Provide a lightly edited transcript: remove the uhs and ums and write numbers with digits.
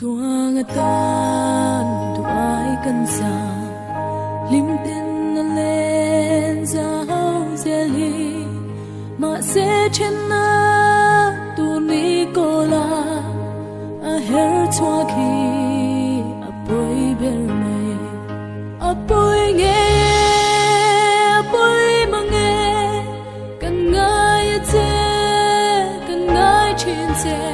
tua ngã tan tu ai cần xa lim tin na lên ra hao zeli mà sẽ trên na tu ni cô la a her chua khi a bôi bel mai a bôi nghe a bôi mà nghe cần ngay trên trên